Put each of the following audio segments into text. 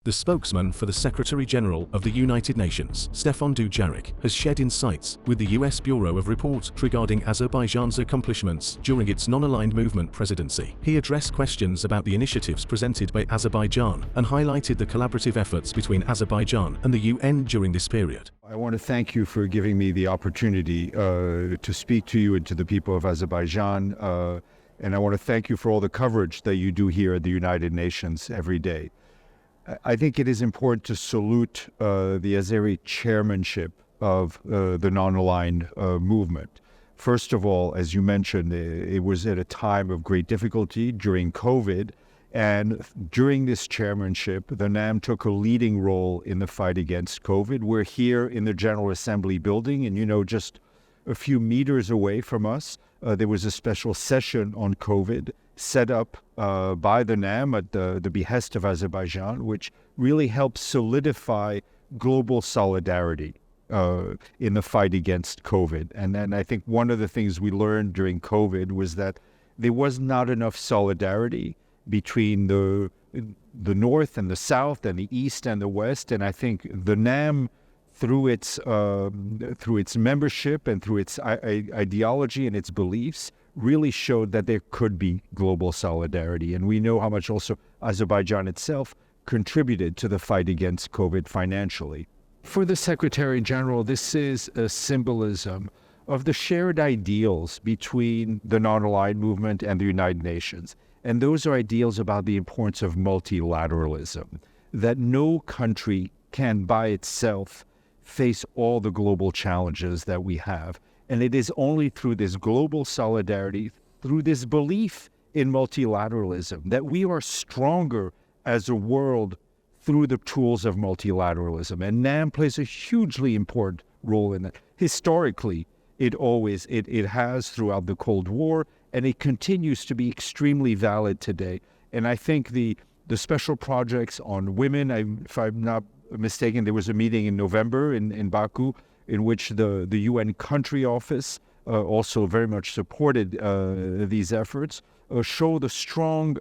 The spokesman for the Secretary-General of the United Nations, Stefan Dujarric, has shared insights with the U.S. Bureau of Report regarding Azerbaijan's accomplishments during its non-aligned movement presidency. He addressed questions about the initiatives presented by Azerbaijan and highlighted the collaborative efforts between Azerbaijan and the UN during this period. I want to thank you for giving me the opportunity to speak to you and to the people of Azerbaijan. And I want to thank you for all the coverage that you do here at the United Nations every day. I think it is important to salute the Azeri chairmanship of the non-aligned movement. First of all, as you mentioned, it was at a time of great difficulty during COVID. And during this chairmanship, the NAM took a leading role in the fight against COVID. We're here in the General Assembly building, and just a few meters away from us, there was a special session on COVID set up by the NAM at the behest of Azerbaijan, which really helped solidify global solidarity in the fight against COVID. And then I think one of the things we learned during COVID was that there was not enough solidarity between the North and the South and the East and the West. And I think the NAM, through its membership and through its ideology and its beliefs, really showed that there could be global solidarity. And we know how much also Azerbaijan itself contributed to the fight against COVID financially. For the Secretary General, this is a symbolism of the shared ideals between the non-aligned movement and the United Nations. And those are ideals about the importance of multilateralism, that no country can by itself face all the global challenges that we have. And it is only through this global solidarity, through this belief in multilateralism, that we are stronger as a world through the tools of multilateralism. And NAM plays a hugely important role in that. Historically, it has throughout the Cold War, and it continues to be extremely valid today. And I think the special projects on women, if I'm not mistaken, there was a meeting in November in Baku in which the UN country office also very much supported these efforts, show the strong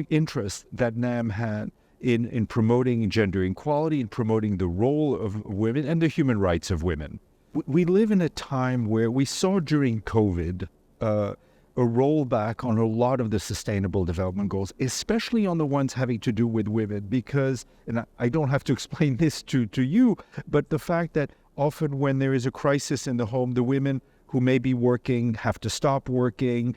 interest that NAM had in promoting gender equality, in promoting the role of women and the human rights of women. We live in a time where we saw during COVID a rollback on a lot of the sustainable development goals, especially on the ones having to do with women, because, and I don't have to explain this to you, but the fact that often when there is a crisis in the home, the women who may be working have to stop working.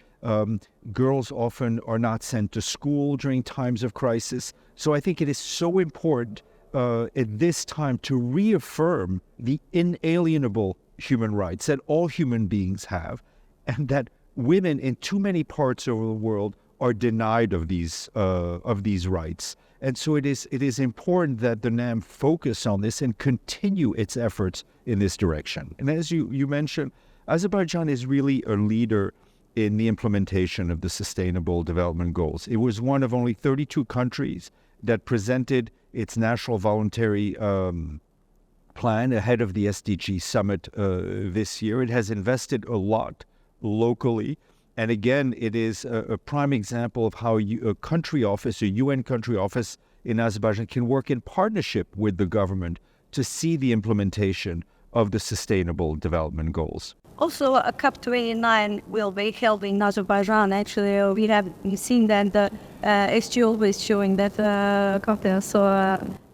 Girls often are not sent to school during times of crisis. So I think it is so important at this time to reaffirm the inalienable human rights that all human beings have, and that women in too many parts of the world are denied of these rights. And so it is important that the NAM focus on this and continue its efforts in this direction. And as you mentioned, Azerbaijan is really a leader in the implementation of the Sustainable Development Goals. It was one of only 32 countries that presented its national voluntary plan ahead of the SDG summit this year. It has invested a lot locally. And again, it is a prime example of how a country office, a UN country office in Azerbaijan can work in partnership with the government to see the implementation of the Sustainable Development Goals. Also, a COP29 will be held in Azerbaijan. Actually, we have seen that the SGO is showing that COP.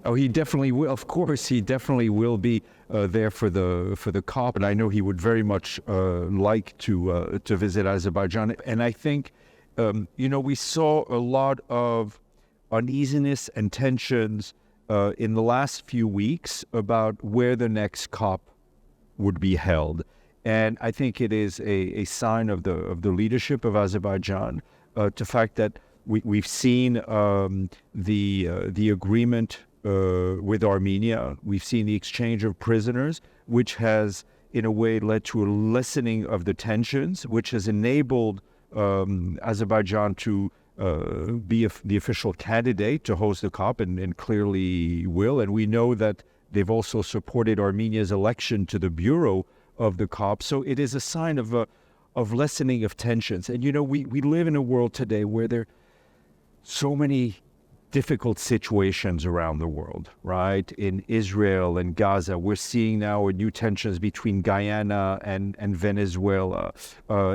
Oh, he definitely will. Of course, he definitely will be there for the COP, and I know he would very much like to visit Azerbaijan. And I think, we saw a lot of uneasiness and tensions in the last few weeks about where the next COP would be held. And I think it is a sign of the leadership of Azerbaijan, the fact that we've seen the agreement with Armenia. We've seen the exchange of prisoners, which has, in a way, led to a lessening of the tensions, which has enabled Azerbaijan to be the official candidate to host the COP, and clearly will. And we know that they've also supported Armenia's election to the Bureau of the COP. So it is a sign of lessening of tensions. And we live in a world today where there are so many difficult situations around the world, right? In Israel and Gaza, we're seeing now new tensions between Guyana and Venezuela,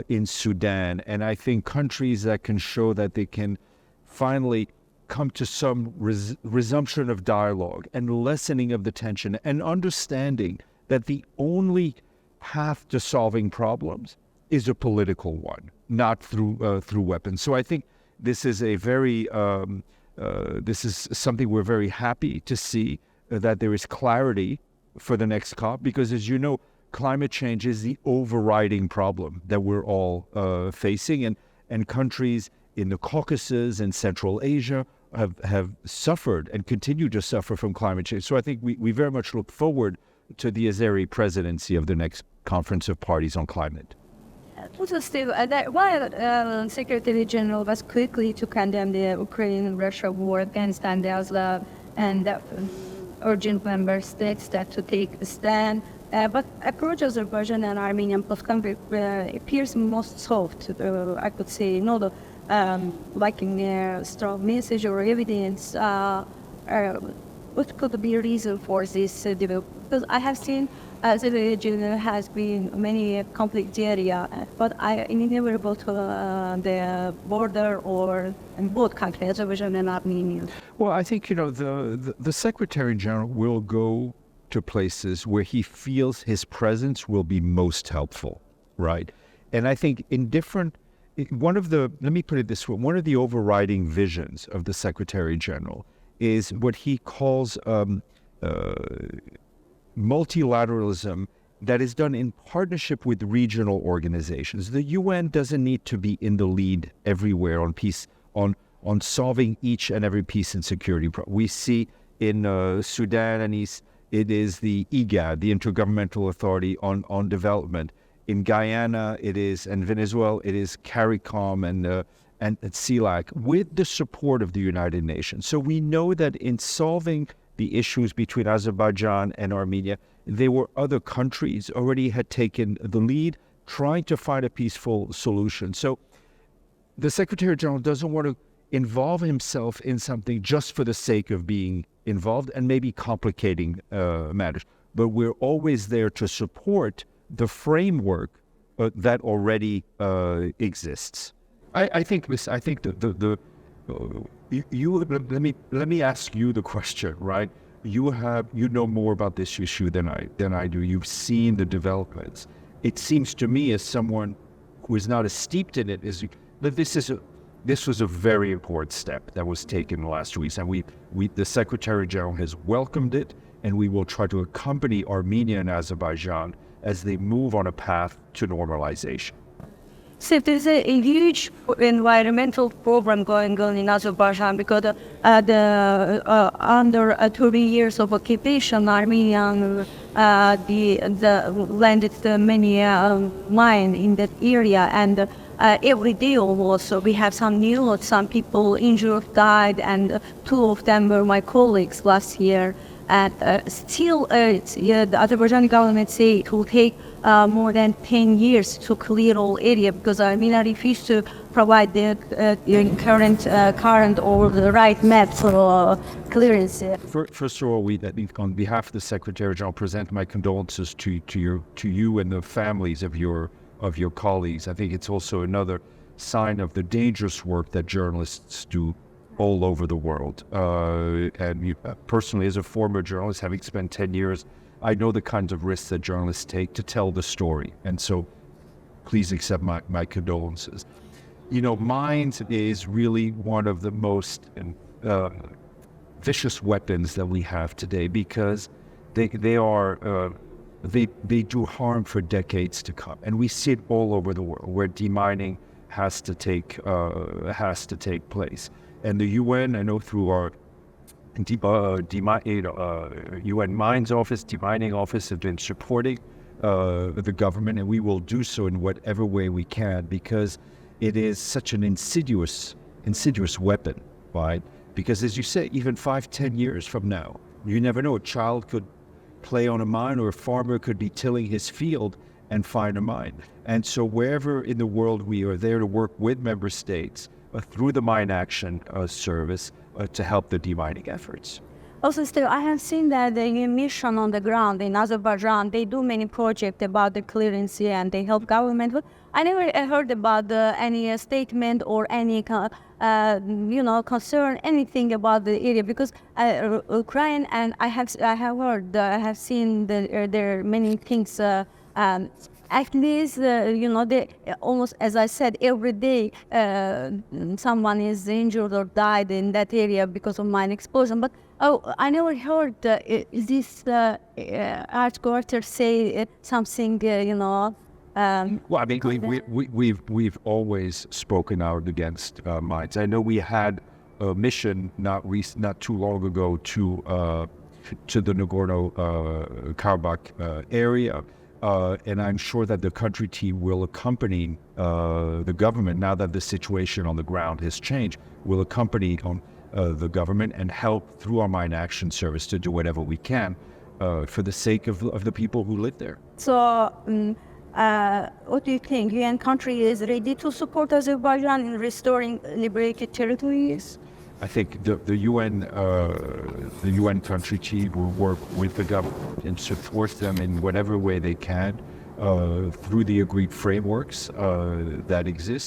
in Sudan. And I think countries that can show that they can finally come to some resumption of dialogue and lessening of the tension and understanding that the only path to solving problems is a political one, not through weapons. So I think this is a very this is something we're very happy to see, that there is clarity for the next COP, because as you know, climate change is the overriding problem that we're all facing, and countries in the Caucasus and Central Asia have suffered and continue to suffer from climate change. So I think we very much look forward to the Azeri presidency of the next Conference of Parties on Climate. Also, Steve, while Secretary General was quickly to condemn the Ukraine-Russia war, Afghanistan, and urgent member states that to take a stand, but approach Azerbaijan and Armenian conflict appears most soft. I could say, not lacking a strong message or evidence. What could be a reason for this development? Because I have seen the region has been many conflict area, but I never go to the border or in both countries, Azerbaijan and Armenia. Well, I think, the Secretary General will go to places where he feels his presence will be most helpful, right? And I think let me put it this way, one of the overriding visions of the Secretary General is what he calls multilateralism that is done in partnership with regional organizations. The UN doesn't need to be in the lead everywhere on peace, on solving each and every peace and security problem. We see in Sudan and it is the IGAD, the Intergovernmental Authority on Development. In Guyana, and Venezuela, it is CARICOM and CELAC, with the support of the United Nations. So we know that in solving the issues between Azerbaijan and Armenia, there were other countries already had taken the lead, trying to find a peaceful solution. So the Secretary General doesn't want to involve himself in something just for the sake of being involved and maybe complicating matters. But we're always there to support the framework that already exists. I think let me ask you the question, right? You know more about this issue than I do. You've seen the developments. It seems to me, as someone who is not as steeped in it, that this was a very important step that was taken last week, and the Secretary General has welcomed it, and we will try to accompany Armenia and Azerbaijan as they move on a path to normalization. So there's a huge environmental program going on in Azerbaijan because under 30 years of occupation, Armenian landed many mine in that area, and every day almost we have some news, some people injured, died, and 2 of them were my colleagues last year. And still, the Azerbaijani government say it will take more than 10 years to clear all area because Armenia refused to provide the current or the right map for clearance. First of all, on behalf of the Secretary General, present my condolences to you and the families of your colleagues. I think it's also another sign of the dangerous work that journalists do all over the world. And personally, as a former journalist, having spent 10 years, I know the kinds of risks that journalists take to tell the story. And so please accept my condolences. Mines is really one of the most vicious weapons that we have today because they do harm for decades to come. And we see it all over the world where demining has to take place. And the UN, I know through our UN Mines Office, Demining Office, have been supporting the government, and we will do so in whatever way we can because it is such an insidious weapon, right? Because as you say, even 5-10 years from now, you never know. A child could play on a mine, or a farmer could be tilling his field and find a mine. And so wherever in the world we are there to work with member states through the Mine Action Service, to help the demining efforts. Also, still, I have seen that the mission on the ground in Azerbaijan, they do many projects about the clearance and they help government. But I never heard about any statement or any, concern, anything about the area because Ukraine and I have heard, I have seen there are many things. At least, they almost, as I said, every day someone is injured or died in that area because of mine explosion. But I never heard this headquarters say something, Well, I mean, we've always spoken out against mines. I know we had a mission not too long ago to the Nagorno-Karabakh area. And I'm sure that the country team will accompany the government, now that the situation on the ground has changed, will accompany the government and help through our Mine Action Service to do whatever we can for the sake of the people who live there. So, what do you think? UN country is ready to support Azerbaijan in restoring liberated territories? I think the UN country team will work with the government and support them in whatever way they can through the agreed frameworks that exist.